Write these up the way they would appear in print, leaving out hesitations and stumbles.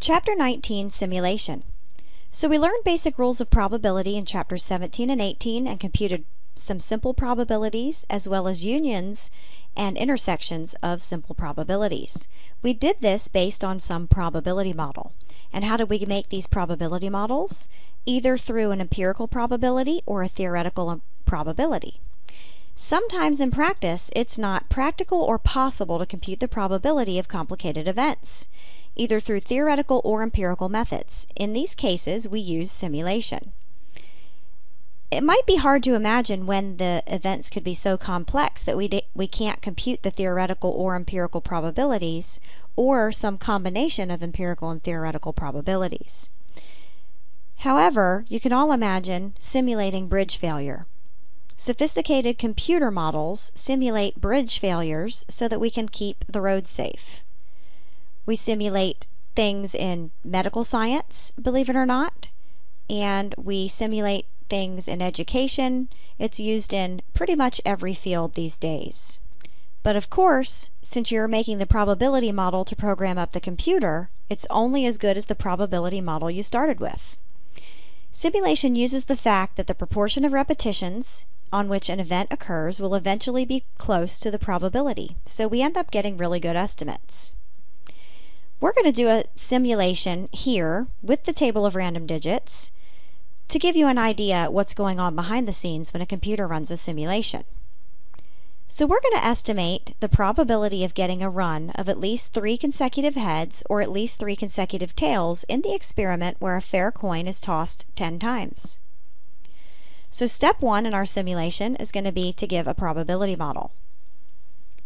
Chapter 19, Simulation. So we learned basic rules of probability in Chapters 17 and 18 and computed some simple probabilities as well as unions and intersections of simple probabilities. We did this based on some probability model. And how did we make these probability models? Either through an empirical probability or a theoretical probability. Sometimes in practice, it's not practical or possible to compute the probability of complicated events, either through theoretical or empirical methods. In these cases, we use simulation. It might be hard to imagine when the events could be so complex that we can't compute the theoretical or empirical probabilities, or some combination of empirical and theoretical probabilities. However, you can all imagine simulating bridge failure. Sophisticated computer models simulate bridge failures so that we can keep the roads safe. We simulate things in medical science, believe it or not, and we simulate things in education. It's used in pretty much every field these days. But of course, since you're making the probability model to program up the computer, it's only as good as the probability model you started with. Simulation uses the fact that the proportion of repetitions on which an event occurs will eventually be close to the probability, so we end up getting really good estimates. We're going to do a simulation here with the table of random digits to give you an idea what's going on behind the scenes when a computer runs a simulation. So we're going to estimate the probability of getting a run of at least 3 consecutive heads or at least 3 consecutive tails in the experiment where a fair coin is tossed 10 times. So step 1 in our simulation is going to be to give a probability model.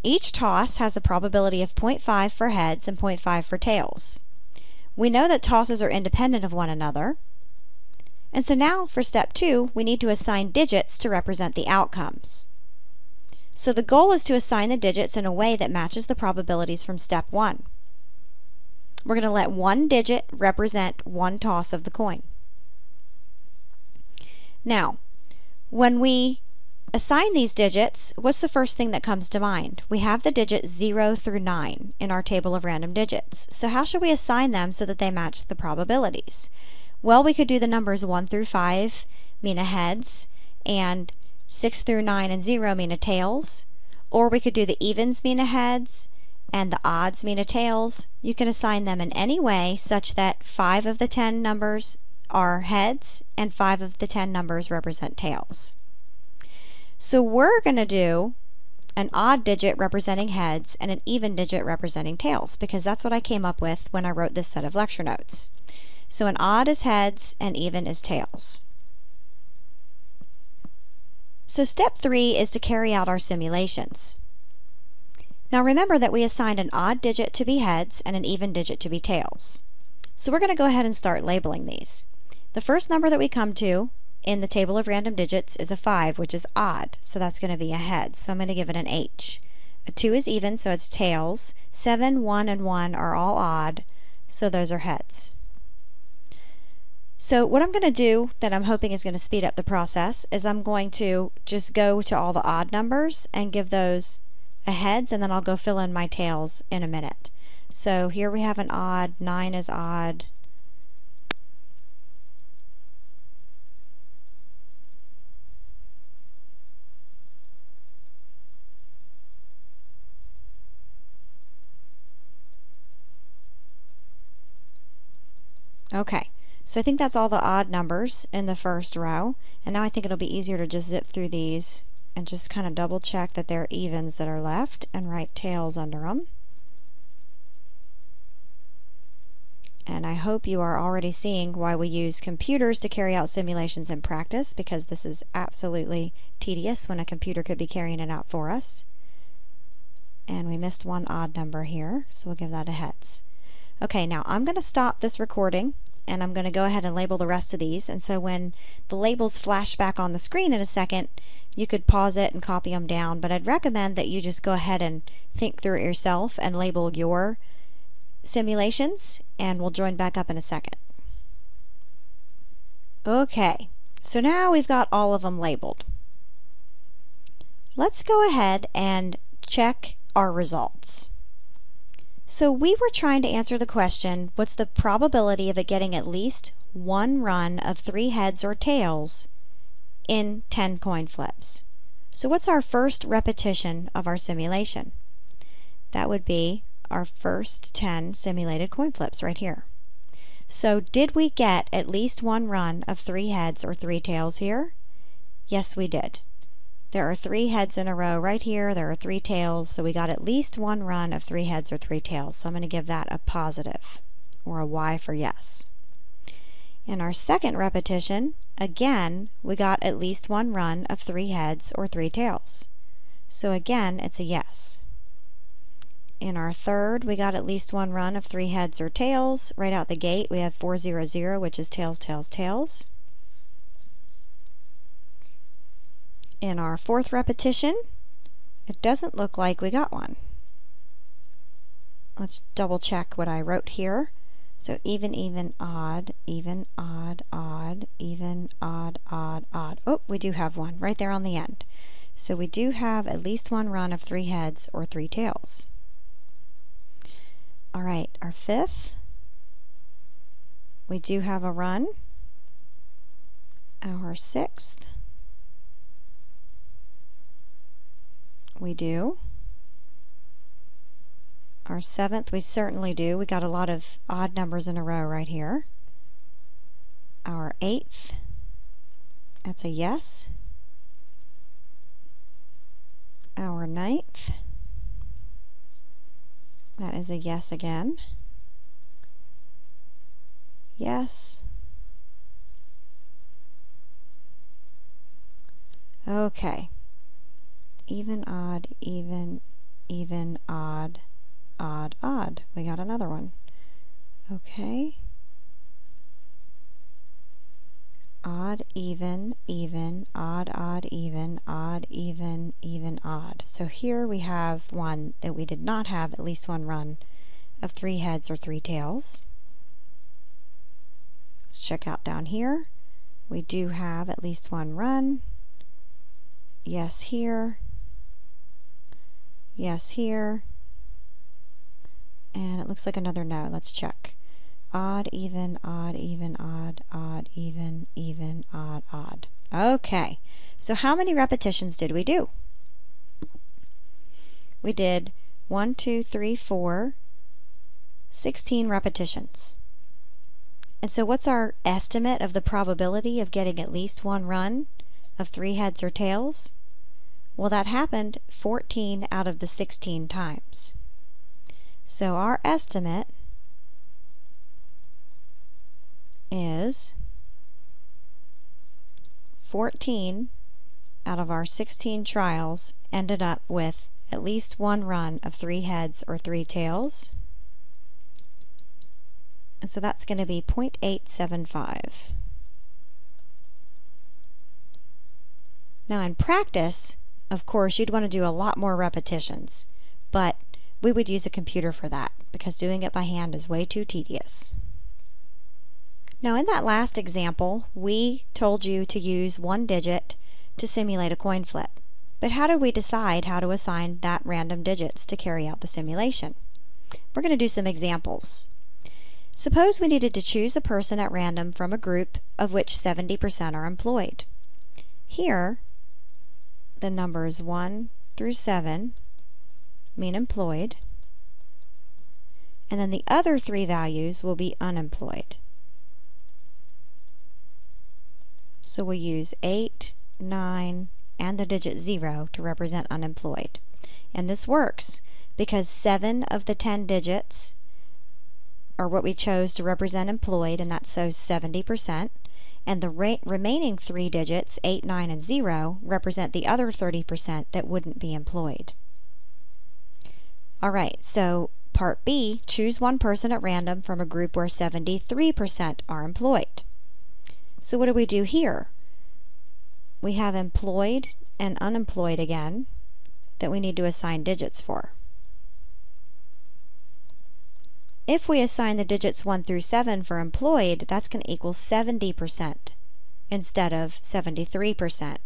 Each toss has a probability of 0.5 for heads and 0.5 for tails. We know that tosses are independent of one another. And so now for step 2, we need to assign digits to represent the outcomes. So the goal is to assign the digits in a way that matches the probabilities from step 1. We're going to let one digit represent one toss of the coin. Now, when we assign these digits, what's the first thing that comes to mind? We have the digits 0 through 9 in our table of random digits. So how should we assign them so that they match the probabilities? Well, we could do the numbers 1 through 5 mean a heads, and 6 through 9 and 0 mean a tails. Or we could do the evens mean a heads, and the odds mean a tails. You can assign them in any way such that 5 of the 10 numbers are heads, and 5 of the 10 numbers represent tails. So we're going to do an odd digit representing heads and an even digit representing tails, because that's what I came up with when I wrote this set of lecture notes. So an odd is heads and even is tails. So step 3 is to carry out our simulations. Now remember that we assigned an odd digit to be heads and an even digit to be tails. So we're going to go ahead and start labeling these. The first number that we come to in the table of random digits is a 5, which is odd, so that's going to be a head, so I'm going to give it an H. A 2 is even, so it's tails. 7, 1, and 1 are all odd, so those are heads. So what I'm going to do that I'm hoping is going to speed up the process is I'm going to just go to all the odd numbers and give those a heads, and then I'll go fill in my tails in a minute. So here we have an odd, 9 is odd. Okay, so I think that's all the odd numbers in the first row, and now I think it'll be easier to just zip through these and just kind of double check that they're evens that are left and write tails under them. And I hope you are already seeing why we use computers to carry out simulations in practice, because this is absolutely tedious when a computer could be carrying it out for us. And we missed one odd number here, so we'll give that a heads. Okay, now I'm going to stop this recording and I'm going to go ahead and label the rest of these, and so when the labels flash back on the screen in a second, you could pause it and copy them down, but I'd recommend that you just go ahead and think through it yourself and label your simulations, and we'll join back up in a second. Okay, so now we've got all of them labeled. Let's go ahead and check our results. So we were trying to answer the question, what's the probability of it getting at least one run of 3 heads or tails in 10 coin flips? So what's our first repetition of our simulation? That would be our first 10 simulated coin flips right here. So did we get at least one run of 3 heads or 3 tails here? Yes, we did. There are 3 heads in a row right here. There are 3 tails, so we got at least one run of 3 heads or 3 tails. So I'm going to give that a positive, or a Y for yes. In our second repetition, again, we got at least one run of 3 heads or 3 tails. So again, it's a yes. In our third, we got at least one run of 3 heads or tails. Right out the gate, we have 400, which is tails, tails, tails. In our fourth repetition, it doesn't look like we got one. Let's double check what I wrote here. So even, odd, odd, even, odd, odd. Oh, we do have one right there on the end. So we do have at least one run of 3 heads or 3 tails. All right, our fifth, we do have a run. Our sixth, we do. Our seventh, we certainly do. We got a lot of odd numbers in a row right here. Our eighth, that's a yes. Our ninth, that is a yes again. Yes. Okay. Even, odd, odd, odd, odd. We got another one. Okay. Odd, even, odd, odd, even, odd. So here we have one that we did not have at least one run of 3 heads or 3 tails. Let's check out down here. We do have at least one run. Yes here. Yes here. And it looks like another no. Let's check. Odd, even, odd, odd, odd, even, odd, odd. Okay. So how many repetitions did we do? We did 1, 2, 3, 4, 16 repetitions. And so what's our estimate of the probability of getting at least one run of 3 heads or tails? Well, that happened 14 out of the 16 times. So our estimate is 14 out of our 16 trials ended up with at least one run of 3 heads or 3 tails. And so that's going to be 0.875. Now in practice, of course, you'd want to do a lot more repetitions, but we would use a computer for that because doing it by hand is way too tedious. Now in that last example, we told you to use one digit to simulate a coin flip. But how did we decide how to assign that random digits to carry out the simulation? We're going to do some examples. Suppose we needed to choose a person at random from a group of which 70% are employed. Here, the numbers 1 through 7 mean employed, and then the other 3 values will be unemployed. So we'll use 8, 9, and the digit 0 to represent unemployed. And this works because 7 of the 10 digits are what we chose to represent employed, and that shows 70%. And the remaining 3 digits, 8, 9, and 0, represent the other 30% that wouldn't be employed. All right, so part B, choose one person at random from a group where 73% are employed. So what do we do here? We have employed and unemployed again that we need to assign digits for. If we assign the digits 1 through 7 for employed, that's going to equal 70% instead of 73%.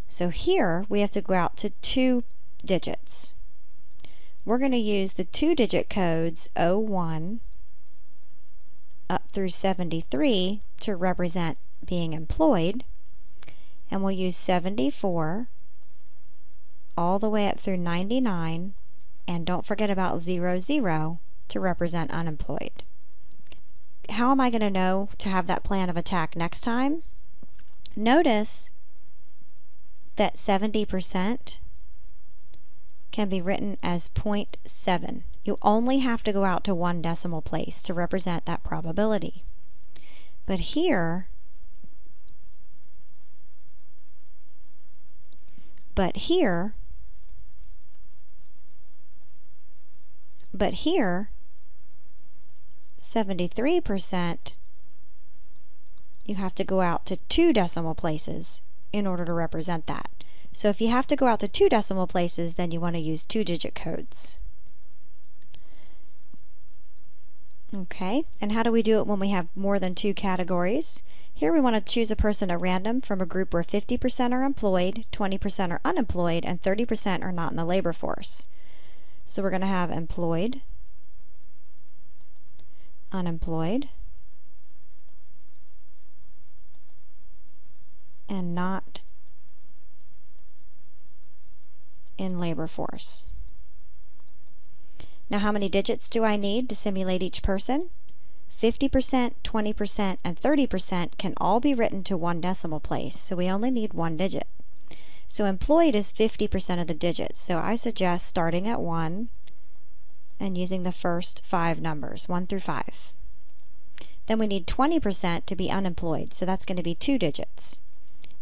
So here we have to go out to 2 digits. we're going to use the 2-digit codes 01 up through 73 to represent being employed, and we'll use 74 all the way up through 99, and don't forget about 00 to represent unemployed. How am I going to know to have that plan of attack next time? Notice that 70% can be written as 0.7. You only have to go out to one decimal place to represent that probability. But here, 73%, you have to go out to 2 decimal places in order to represent that. So if you have to go out to 2 decimal places, then you want to use 2-digit codes. Okay, and how do we do it when we have more than 2 categories? Here we want to choose a person at random from a group where 50% are employed, 20% are unemployed, and 30% are not in the labor force. So we're going to have employed, unemployed, and not in labor force. Now, how many digits do I need to simulate each person? 50%, 20%, and 30% can all be written to 1 decimal place, so we only need 1 digit. So employed is 50% of the digits, so I suggest starting at 1 and using the first 5 numbers, 1 through 5. Then we need 20% to be unemployed, so that's going to be 2 digits.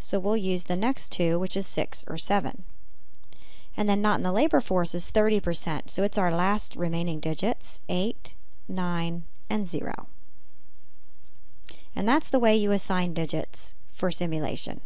So we'll use the next 2, which is 6 or 7. And then not in the labor force is 30%, so it's our last remaining digits, 8, 9, and 0. And that's the way you assign digits for simulation.